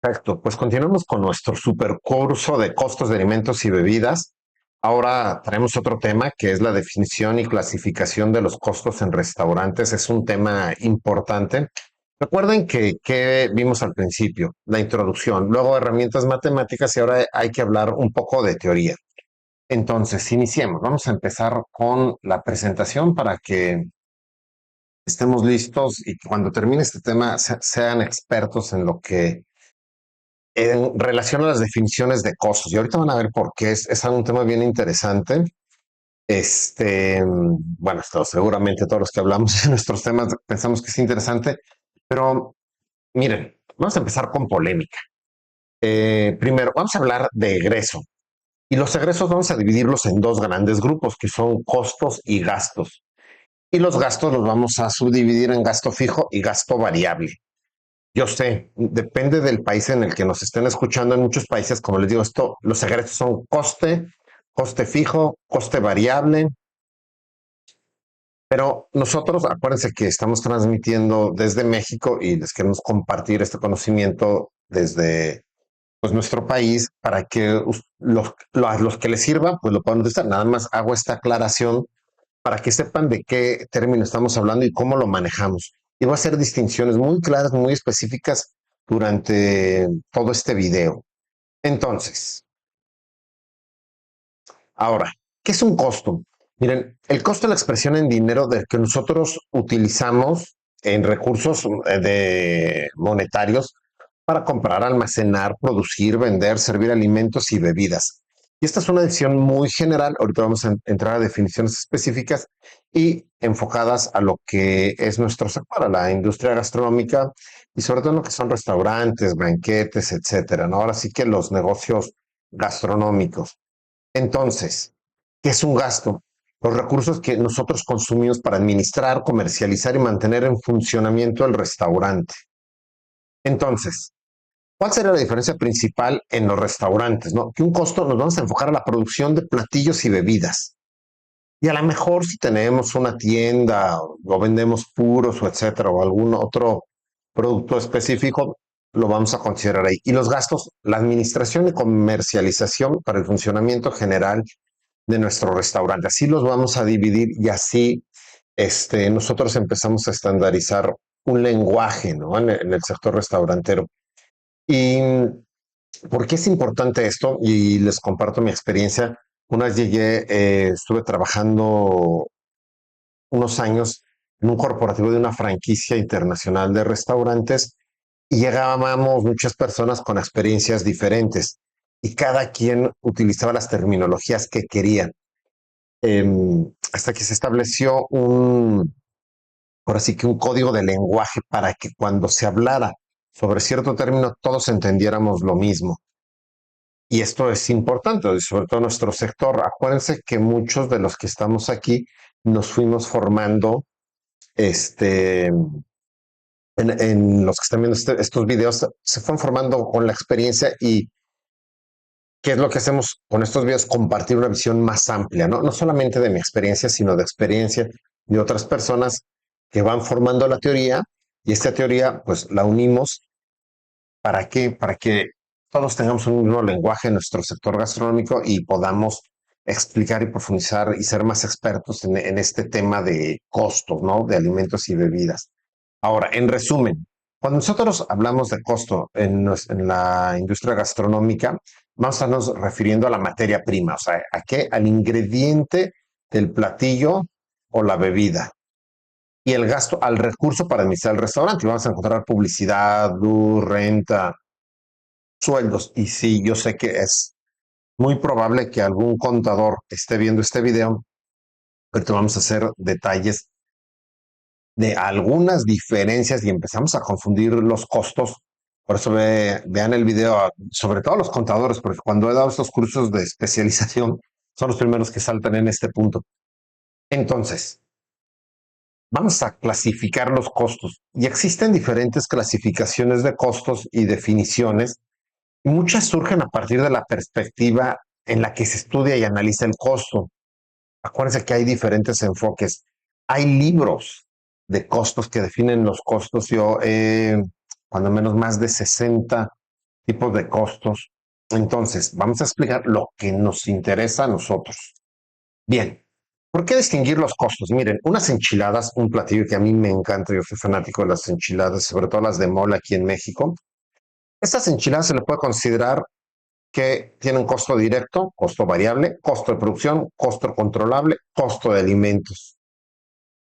Perfecto, pues continuamos con nuestro super curso de costos de alimentos y bebidas. Ahora traemos otro tema que es la definición y clasificación de los costos en restaurantes. Es un tema importante. Recuerden que vimos al principio, la introducción, luego herramientas matemáticas y ahora hay que hablar un poco de teoría. Entonces, iniciemos. Vamos a empezar con la presentación para que estemos listos y que cuando termine este tema sean expertos en lo que en relación a las definiciones de costos. Y ahorita van a ver por qué es un tema bien interesante. Bueno, seguramente todos los que hablamos de nuestros temas pensamos que es interesante, pero miren, vamos a empezar con polémica. Primero, vamos a hablar de egreso. Y los egresos vamos a dividirlos en dos grandes grupos, que son costos y gastos. Y los gastos los vamos a subdividir en gasto fijo y gasto variable. Yo sé, depende del país en el que nos estén escuchando. En muchos países, como les digo, los egresos son coste fijo, coste variable. Pero nosotros, acuérdense que estamos transmitiendo desde México y les queremos compartir este conocimiento desde pues, nuestro país para que a los que les sirva, pues lo puedan utilizar. Nada más hago esta aclaración para que sepan de qué término estamos hablando y cómo lo manejamos. Y voy a hacer distinciones muy claras, muy específicas durante todo este video. Entonces, ahora, ¿qué es un costo? Miren, el costo es la expresión en dinero del que nosotros utilizamos en recursos monetarios para comprar, almacenar, producir, vender, servir alimentos y bebidas. Y esta es una definición muy general. Ahorita vamos a entrar a definiciones específicas y enfocadas a lo que es nuestro sector, a la industria gastronómica y sobre todo en lo que son restaurantes, banquetes, etcétera, ¿no? Ahora sí que los negocios gastronómicos. Entonces, ¿qué es un gasto? Los recursos que nosotros consumimos para administrar, comercializar y mantener en funcionamiento el restaurante. Entonces, ¿cuál sería la diferencia principal en los restaurantes? ¿No? Que un costo nos vamos a enfocar a la producción de platillos y bebidas. Y a lo mejor si tenemos una tienda o vendemos puros o etcétera, o algún otro producto específico, lo vamos a considerar ahí. Y los gastos, la administración y comercialización para el funcionamiento general de nuestro restaurante. Así los vamos a dividir y así nosotros empezamos a estandarizar un lenguaje, ¿no? En el sector restaurantero. ¿Y por qué es importante esto? Y les comparto mi experiencia. Una vez llegué, estuve trabajando unos años en un corporativo de una franquicia internacional de restaurantes y llegábamos muchas personas con experiencias diferentes y cada quien utilizaba las terminologías que querían. Hasta que se estableció ahora sí que un código de lenguaje para que cuando se hablara sobre cierto término todos entendiéramos lo mismo. Y esto es importante, sobre todo en nuestro sector. Acuérdense que muchos de los que estamos aquí nos fuimos formando, en los que están viendo estos videos, se fueron formando con la experiencia y qué es lo que hacemos con estos videos, compartir una visión más amplia, ¿no? No solamente de mi experiencia, sino de experiencia de otras personas que van formando la teoría y esta teoría pues la unimos ¿para qué? Para que todos tengamos un mismo lenguaje en nuestro sector gastronómico y podamos explicar y profundizar y ser más expertos en este tema de costos, ¿no? De alimentos y bebidas. Ahora, en resumen, cuando nosotros hablamos de costo en la industria gastronómica, vamos a estarnos refiriendo a la materia prima, o sea, ¿a qué? Al ingrediente del platillo o la bebida y el gasto al recurso para administrar el restaurante. Y vamos a encontrar publicidad, luz, renta, sueldos. Y sí, yo sé que es muy probable que algún contador esté viendo este video, pero vamos a hacer detalles de algunas diferencias y empezamos a confundir los costos. Por eso vean el video, sobre todo los contadores, porque cuando he dado estos cursos de especialización, son los primeros que saltan en este punto. Entonces, vamos a clasificar los costos y existen diferentes clasificaciones de costos y definiciones. Muchas surgen a partir de la perspectiva en la que se estudia y analiza el costo. Acuérdense que hay diferentes enfoques. Hay libros de costos que definen los costos. Yo, cuando menos más de 60 tipos de costos. Entonces, vamos a explicar lo que nos interesa a nosotros. Bien, ¿por qué distinguir los costos? Miren, unas enchiladas, un platillo que a mí me encanta, yo soy fanático de las enchiladas, sobre todo las de mole aquí en México. Estas enchiladas se le puede considerar que tienen costo directo, costo variable, costo de producción, costo controlable, costo de alimentos.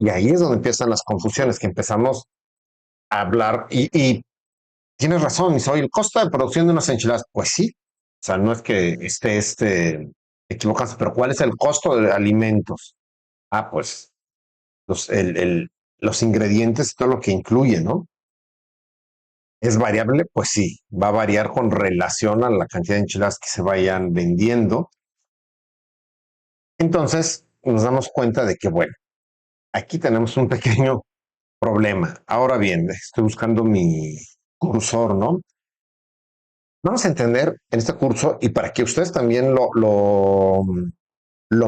Y ahí es donde empiezan las confusiones, que empezamos a hablar y tienes razón, soy el costo de producción de unas enchiladas. Pues sí, o sea, no es que esté equivocado, pero ¿cuál es el costo de alimentos? Ah, pues los ingredientes y todo lo que incluye, ¿no? ¿Es variable? Pues sí, va a variar con relación a la cantidad de enchiladas que se vayan vendiendo. Entonces nos damos cuenta de que, bueno, aquí tenemos un pequeño problema. Ahora bien, estoy buscando mi cursor, ¿no? Vamos a entender en este curso y para que ustedes también lo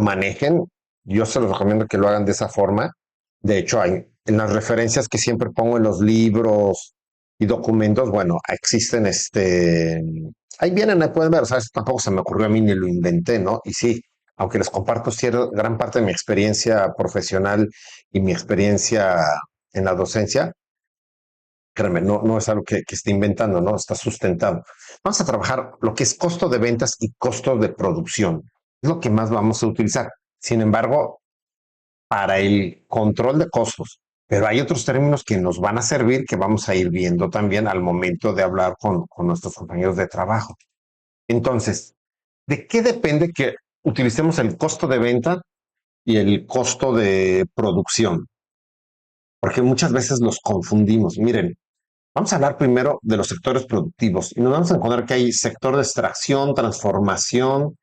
manejen, yo se los recomiendo que lo hagan de esa forma. De hecho, hay en las referencias que siempre pongo en los libros y documentos, bueno, existen ahí vienen, ahí pueden ver, o sea, esto tampoco se me ocurrió a mí ni lo inventé, ¿no? Y sí, aunque les comparto gran parte de mi experiencia profesional y mi experiencia en la docencia, créanme, no es algo que esté inventando, ¿no? Está sustentado. Vamos a trabajar lo que es costo de ventas y costo de producción. Es lo que más vamos a utilizar. Sin embargo, para el control de costos, pero hay otros términos que nos van a servir que vamos a ir viendo también al momento de hablar con nuestros compañeros de trabajo. Entonces, ¿de qué depende que utilicemos el costo de venta y el costo de producción? Porque muchas veces los confundimos. Miren, vamos a hablar primero de los sectores productivos y nos vamos a encontrar que hay sector de extracción, transformación,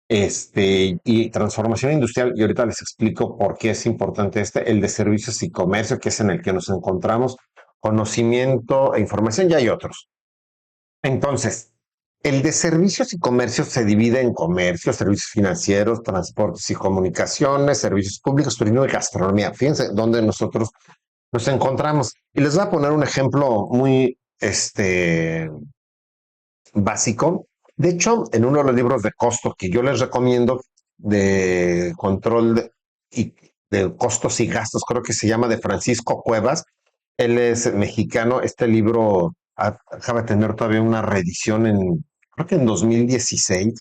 y transformación industrial. Y ahorita les explico por qué es importante el de servicios y comercio, que es en el que nos encontramos, conocimiento e información, ya hay otros. Entonces, el de servicios y comercio se divide en comercio, servicios financieros, transportes y comunicaciones, servicios públicos, turismo y gastronomía. Fíjense dónde nosotros nos encontramos. Y les voy a poner un ejemplo muy básico. De hecho, en uno de los libros de costo que yo les recomiendo de control y de costos y gastos, creo que se llama de Francisco Cuevas. Él es mexicano. Este libro acaba de tener todavía una reedición creo que en 2016.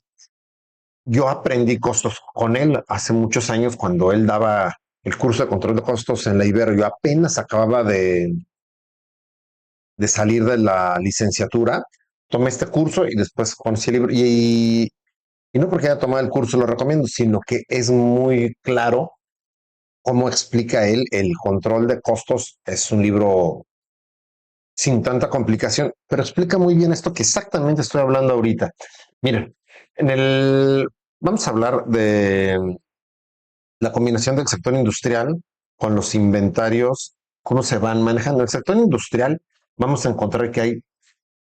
Yo aprendí costos con él hace muchos años cuando él daba el curso de control de costos en la Ibero. Yo apenas acababa de salir de la licenciatura, tomé este curso y después conocí el libro. Y no porque haya tomado el curso lo recomiendo, sino que es muy claro cómo explica él el control de costos. Es un libro sin tanta complicación, pero explica muy bien esto que exactamente estoy hablando ahorita. Miren, vamos a hablar de la combinación del sector industrial con los inventarios, cómo se van manejando. El sector industrial, vamos a encontrar que hay,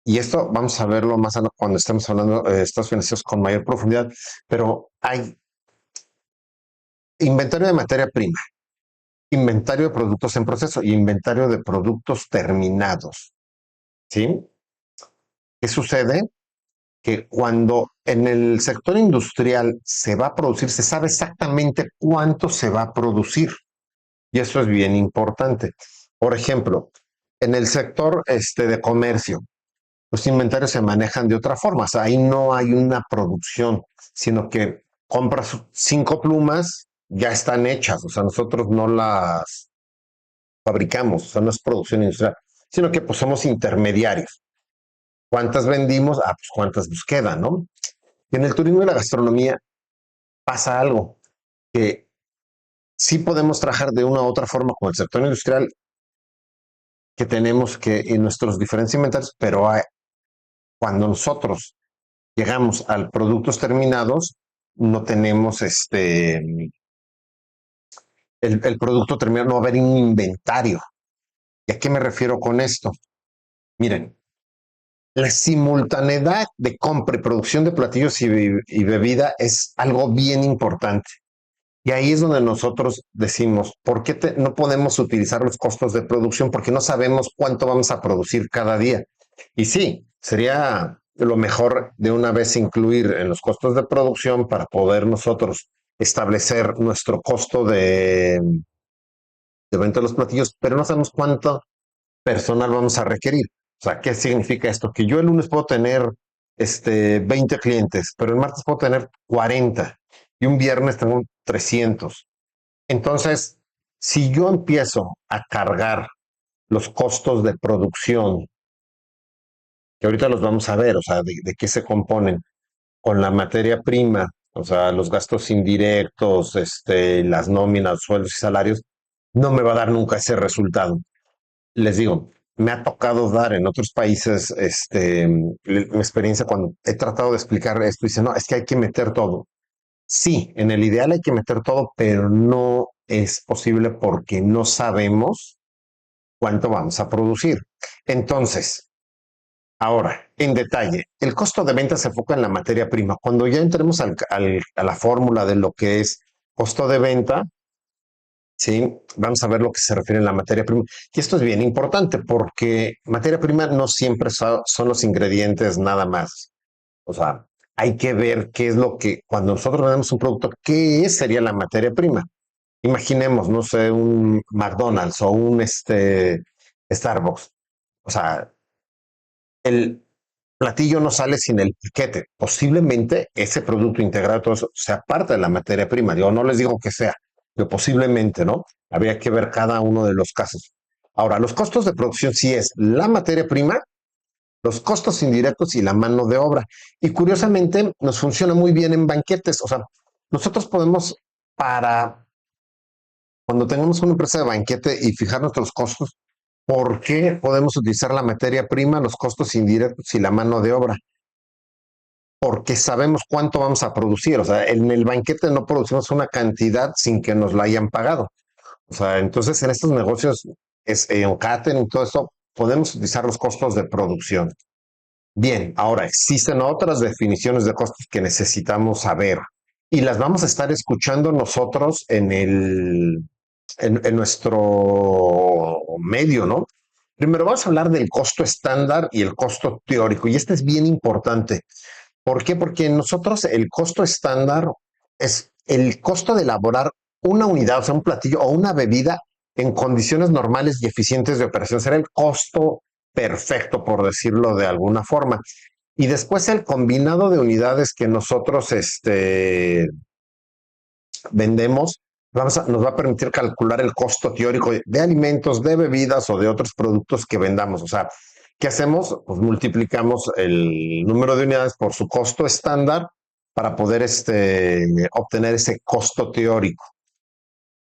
y esto vamos a verlo más cuando estemos hablando de estados financieros con mayor profundidad, pero hay inventario de materia prima, inventario de productos en proceso y inventario de productos terminados. ¿Sí? ¿Qué sucede? Que cuando en el sector industrial se va a producir, se sabe exactamente cuánto se va a producir. Y eso es bien importante. Por ejemplo, en el sector de comercio, los inventarios se manejan de otra forma. O sea, ahí no hay una producción, sino que compras 5 plumas, ya están hechas. O sea, nosotros no las fabricamos, o sea, no es producción industrial, sino que pues somos intermediarios. ¿Cuántas vendimos? Ah, pues cuántas nos quedan, ¿no? Y en el turismo y la gastronomía pasa algo que sí podemos trabajar de una u otra forma con el sector industrial, que tenemos que en nuestros diferentes inventarios, pero cuando nosotros llegamos a productos terminados, no tenemos el producto terminado, no va a haber un inventario. ¿Y a qué me refiero con esto? Miren, la simultaneidad de compra y producción de platillos y bebida es algo bien importante. Y ahí es donde nosotros decimos, ¿por qué no podemos utilizar los costos de producción? Porque no sabemos cuánto vamos a producir cada día. Y sí, sería lo mejor de una vez incluir en los costos de producción para poder nosotros establecer nuestro costo de venta de los platillos, pero no sabemos cuánto personal vamos a requerir. O sea, ¿qué significa esto? Que yo el lunes puedo tener 20 clientes, pero el martes puedo tener 40 y un viernes tengo 300. Entonces, si yo empiezo a cargar los costos de producción, que ahorita los vamos a ver, o sea, de qué se componen, con la materia prima, o sea, los gastos indirectos, las nóminas, sueldos y salarios, no me va a dar nunca ese resultado. Les digo, me ha tocado dar en otros países, mi experiencia cuando he tratado de explicar esto, dice, no, es que hay que meter todo. Sí, en el ideal hay que meter todo, pero no es posible porque no sabemos cuánto vamos a producir. Entonces, ahora, en detalle, el costo de venta se enfoca en la materia prima. Cuando ya entremos a la fórmula de lo que es costo de venta, sí, vamos a ver lo que se refiere a la materia prima. Y esto es bien importante porque materia prima no siempre son los ingredientes nada más. O sea, hay que ver qué es lo que, cuando nosotros vendemos un producto, ¿qué sería la materia prima? Imaginemos, no sé, un McDonald's o un Starbucks. O sea, el platillo no sale sin el piquete. Posiblemente ese producto integrado, todo eso, sea parte de la materia prima. Yo no les digo que sea, pero posiblemente, ¿no? Habría que ver cada uno de los casos. Ahora, los costos de producción sí es la materia prima, los costos indirectos y la mano de obra. Y curiosamente nos funciona muy bien en banquetes. O sea, nosotros podemos, para cuando tengamos una empresa de banquete y fijar nuestros costos, ¿por qué podemos utilizar la materia prima, los costos indirectos y la mano de obra? Porque sabemos cuánto vamos a producir. O sea, en el banquete no producimos una cantidad sin que nos la hayan pagado. O sea, entonces en estos negocios, en catering y todo eso, podemos utilizar los costos de producción. Bien, ahora existen otras definiciones de costos que necesitamos saber y las vamos a estar escuchando nosotros en nuestro medio, ¿no? Primero vamos a hablar del costo estándar y el costo teórico, y este es bien importante. ¿Por qué? Porque nosotros el costo estándar es el costo de elaborar una unidad, o sea, un platillo o una bebida en condiciones normales y eficientes de operación. Será el costo perfecto, por decirlo de alguna forma. Y después el combinado de unidades que nosotros vendemos nos va a permitir calcular el costo teórico de alimentos, de bebidas o de otros productos que vendamos. O sea, ¿qué hacemos? Pues multiplicamos el número de unidades por su costo estándar para poder obtener ese costo teórico.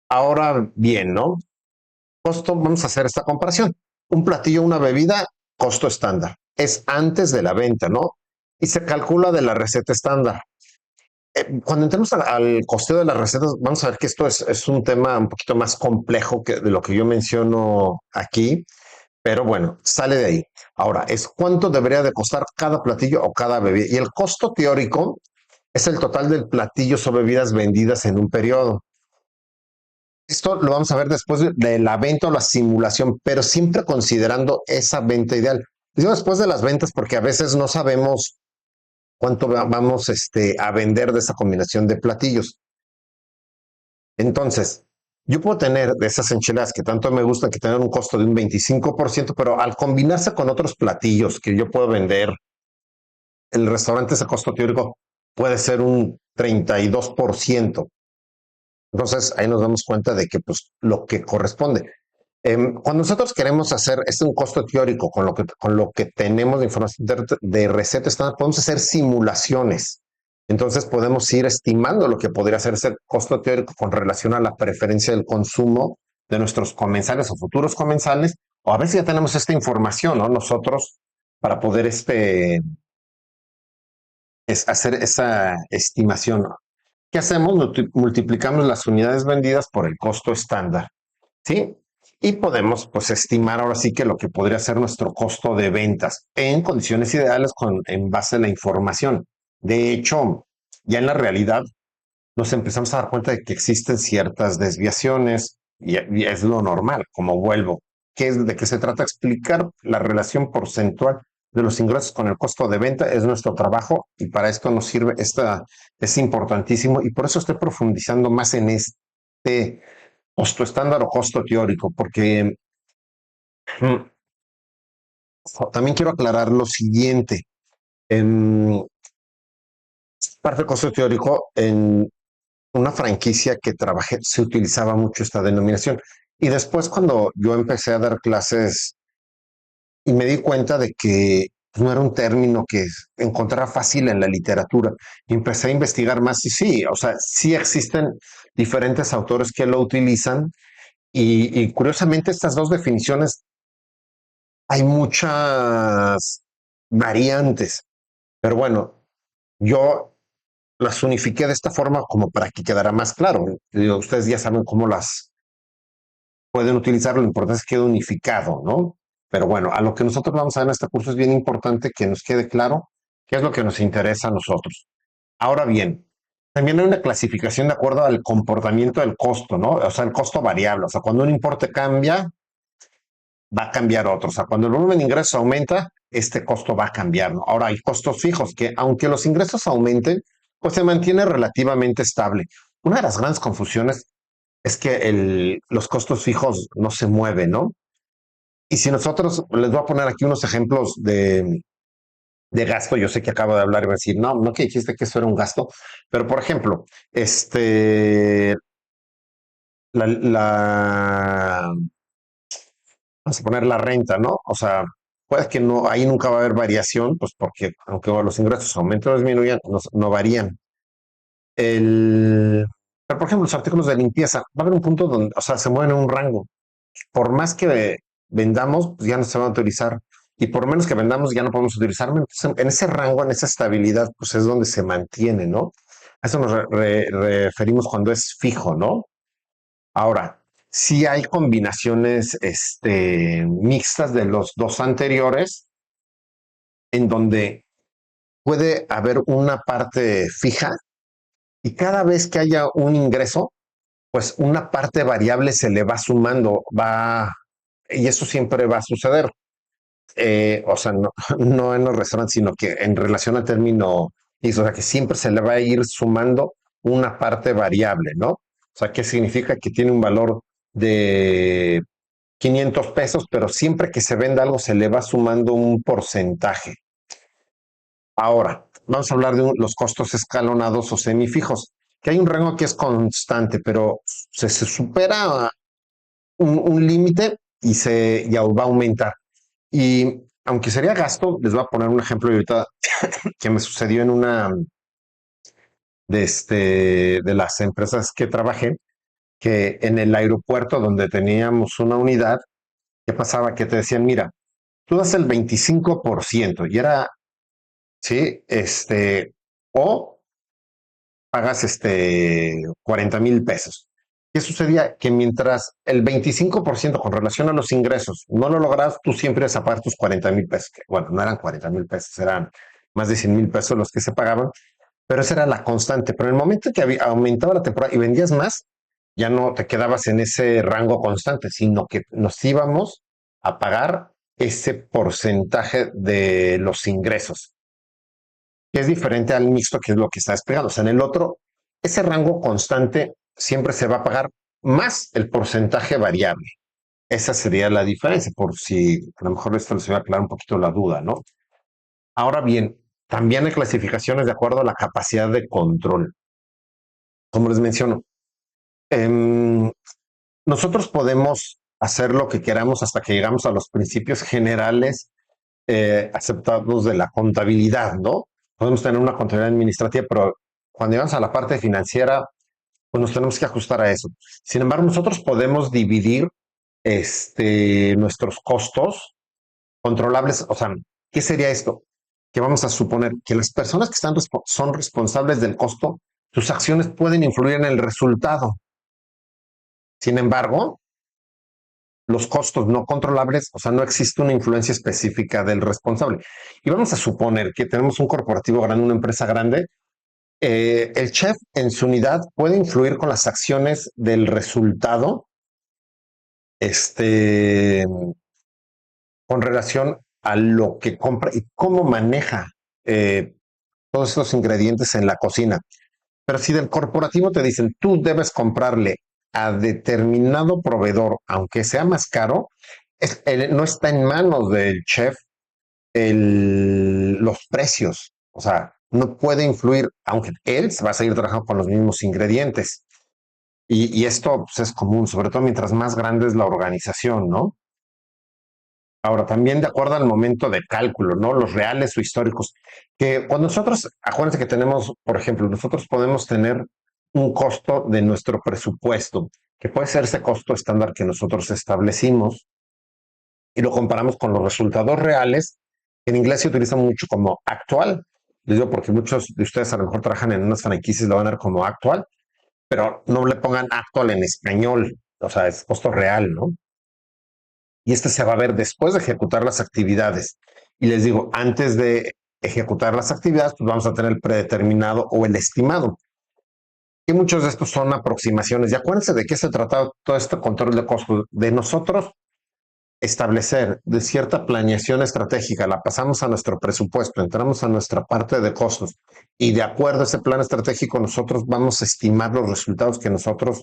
Ahora bien, ¿no? Costo, vamos a hacer esta comparación. Un platillo, una bebida, costo estándar. Es antes de la venta, ¿no? Y se calcula de la receta estándar. Cuando entremos al costeo de las recetas, vamos a ver que esto es un tema un poquito más complejo que de lo que yo menciono aquí, pero bueno, sale de ahí. Ahora, es cuánto debería de costar cada platillo o cada bebida. Y el costo teórico es el total del platillos o bebidas vendidas en un periodo. Esto lo vamos a ver después de la venta o la simulación, pero siempre considerando esa venta ideal. Digo después de las ventas porque a veces no sabemos cuánto vamos a vender de esa combinación de platillos. Entonces, yo puedo tener de esas enchiladas que tanto me gustan, que tienen un costo de un 25%, pero al combinarse con otros platillos que yo puedo vender, el restaurante ese costo teórico puede ser un 32%. Entonces, ahí nos damos cuenta de que pues lo que corresponde. Cuando nosotros queremos hacer un costo teórico con lo que tenemos de información de receta estándar, podemos hacer simulaciones. Entonces podemos ir estimando lo que podría ser ese costo teórico con relación a la preferencia del consumo de nuestros comensales o futuros comensales, o a veces ya tenemos esta información, ¿no? Nosotros para poder hacer esa estimación. ¿Qué hacemos? Multiplicamos las unidades vendidas por el costo estándar. ¿Sí? Y podemos pues estimar ahora sí que lo que podría ser nuestro costo de ventas en condiciones ideales en base a la información. De hecho, ya en la realidad nos empezamos a dar cuenta de que existen ciertas desviaciones y es lo normal, como vuelvo. ¿De qué se trata? Explicar la relación porcentual de los ingresos con el costo de venta es nuestro trabajo y para esto nos sirve, esta es importantísimo y por eso estoy profundizando más en este costo estándar o costo teórico, porque mm, también quiero aclarar lo siguiente. En parte del costo teórico, en una franquicia que trabajé, se utilizaba mucho esta denominación. Y después cuando yo empecé a dar clases y me di cuenta de que no era un término que encontrara fácil en la literatura, y empecé a investigar más y sí, o sea, sí existen diferentes autores que lo utilizan y curiosamente estas dos definiciones hay muchas variantes, pero bueno, yo las unifiqué de esta forma como para que quedara más claro. Digo, ustedes ya saben cómo las pueden utilizar, lo importante es que quede unificado, ¿no? Pero bueno, a lo que nosotros vamos a ver en este curso es bien importante que nos quede claro qué es lo que nos interesa a nosotros. Ahora bien, también hay una clasificación de acuerdo al comportamiento del costo, ¿no? O sea, el costo variable. O sea, cuando un importe cambia, va a cambiar otro. O sea, cuando el volumen de ingresos aumenta, este costo va a cambiar, ¿no? Ahora hay costos fijos que, aunque los ingresos aumenten, pues se mantiene relativamente estable. Una de las grandes confusiones es que los costos fijos no se mueven, ¿no? Y si nosotros, les voy a poner aquí unos ejemplos de gasto, yo sé que acabo de hablar y va a decir, no, no que dijiste que eso era un gasto, pero por ejemplo, la, vamos a poner la renta, ¿no? O sea, puede que no, ahí nunca va a haber variación, pues porque aunque los ingresos aumenten o disminuyan, no varían. Pero por ejemplo, los artículos de limpieza, va a haber un punto donde, o sea, se mueven en un rango. Por más que vendamos, pues ya no se van a utilizar. Y por menos que vendamos, ya no podemos utilizar. Entonces, en ese rango, en esa estabilidad, pues es donde se mantiene, ¿no? A eso nos referimos cuando es fijo, ¿no? Ahora, si hay combinaciones mixtas de los dos anteriores, en donde puede haber una parte fija y cada vez que haya un ingreso, pues una parte variable se le va sumando, y eso siempre va a suceder. O sea, no, no en los restaurantes, sino que en relación al término, o sea, que siempre se le va a ir sumando una parte variable, ¿no? O sea, ¿qué significa? Que tiene un valor de 500 pesos, pero siempre que se venda algo se le va sumando un porcentaje. Ahora, vamos a hablar de los costos escalonados o semifijos, que hay un rango que es constante, pero se supera un límite y va a aumentar. Y aunque sería gasto, les voy a poner un ejemplo ahorita que me sucedió en una de las empresas que trabajé, que en el aeropuerto donde teníamos una unidad, ¿qué pasaba? Que te decían, mira, tú das el 25% y era, sí, o pagas 40,000 pesos. ¿Qué sucedía? Que mientras el 25% con relación a los ingresos no lo logras, tú siempre ibas a pagar tus 40,000 pesos. Que, bueno, no eran 40,000 pesos, eran más de 100,000 pesos los que se pagaban, pero esa era la constante. Pero en el momento que aumentaba la temporada y vendías más, ya no te quedabas en ese rango constante, sino que nos íbamos a pagar ese porcentaje de los ingresos, que es diferente al mixto, que es lo que está despegado. O sea, en el otro, ese rango constante siempre se va a pagar más el porcentaje variable. Esa sería la diferencia, por si a lo mejor esto les va a aclarar un poquito la duda, ¿no? Ahora bien, también hay clasificaciones de acuerdo a la capacidad de control. Como les menciono, em, nosotros podemos hacer lo que queramos hasta que llegamos a los principios generales aceptados de la contabilidad, ¿no? Podemos tener una contabilidad administrativa, pero cuando llegamos a la parte financiera, pues nos tenemos que ajustar a eso. Sin embargo, nosotros podemos dividir nuestros costos controlables. O sea, ¿qué sería esto? Que vamos a suponer que las personas que son responsables del costo, sus acciones pueden influir en el resultado. Sin embargo, los costos no controlables, o sea, no existe una influencia específica del responsable. Y vamos a suponer que tenemos un corporativo grande, una empresa grande. El chef en su unidad puede influir con las acciones del resultado, este, con relación a lo que compra y cómo maneja eh, todos estos ingredientes en la cocina. Pero si del corporativo te dicen, tú debes comprarle a determinado proveedor, aunque sea más caro, no está en manos del chef los precios. O sea, no puede influir, aunque él se va a seguir trabajando con los mismos ingredientes. Y esto pues, es común, sobre todo mientras más grande es la organización, ¿no? Ahora, también de acuerdo al momento de cálculo, ¿no? Los reales o históricos. Que cuando nosotros, acuérdense que tenemos, por ejemplo, nosotros podemos tener un costo de nuestro presupuesto, que puede ser ese costo estándar que nosotros establecimos y lo comparamos con los resultados reales. En inglés se utiliza mucho como actual. Les digo porque muchos de ustedes a lo mejor trabajan en unas franquicias, lo van a ver como actual, pero no le pongan actual en español. O sea, es costo real, ¿no? Y este se va a ver después de ejecutar las actividades. Y les digo, antes de ejecutar las actividades, pues vamos a tener el predeterminado o el estimado. Y muchos de estos son aproximaciones. Y acuérdense de qué se trata todo este control de costos. De nosotros establecer de cierta planeación estratégica, la pasamos a nuestro presupuesto, entramos a nuestra parte de costos y de acuerdo a ese plan estratégico nosotros vamos a estimar los resultados que nosotros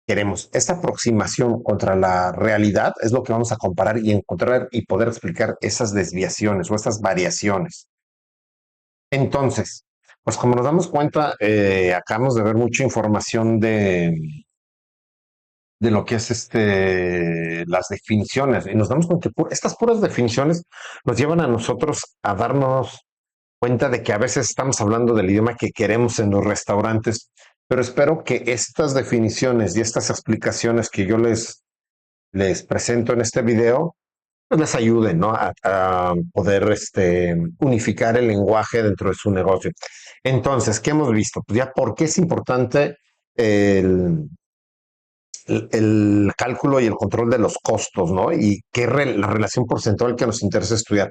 queremos. Esta aproximación contra la realidad es lo que vamos a comparar y encontrar y poder explicar esas desviaciones o esas variaciones. Entonces, pues como nos damos cuenta, acabamos de ver mucha información de lo que es las definiciones y nos damos cuenta que estas puras definiciones nos llevan a nosotros a darnos cuenta de que a veces estamos hablando del idioma que queremos en los restaurantes, pero espero que estas definiciones y estas explicaciones que yo les presento en este video pues les ayuden, ¿no? A poder unificar el lenguaje dentro de su negocio. Entonces, ¿qué hemos visto? Pues ya por qué es importante el, el cálculo y el control de los costos, ¿no? Y qué la relación porcentual que nos interesa estudiar.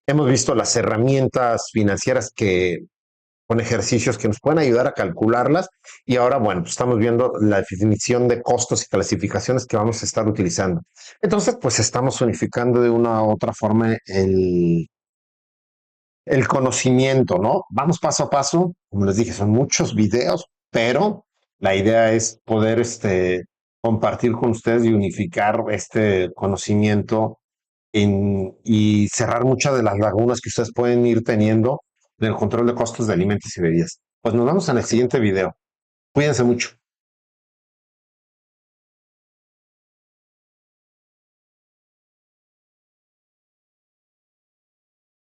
Hemos visto las herramientas financieras que con ejercicios que nos pueden ayudar a calcularlas y ahora, bueno, pues estamos viendo la definición de costos y clasificaciones que vamos a estar utilizando. Entonces, pues estamos unificando de una u otra forma el conocimiento, ¿no? Vamos paso a paso, como les dije, son muchos videos, pero la idea es poder compartir con ustedes y unificar este conocimiento y cerrar muchas de las lagunas que ustedes pueden ir teniendo en el control de costos de alimentos y bebidas. Pues nos vemos en el siguiente video. Cuídense mucho.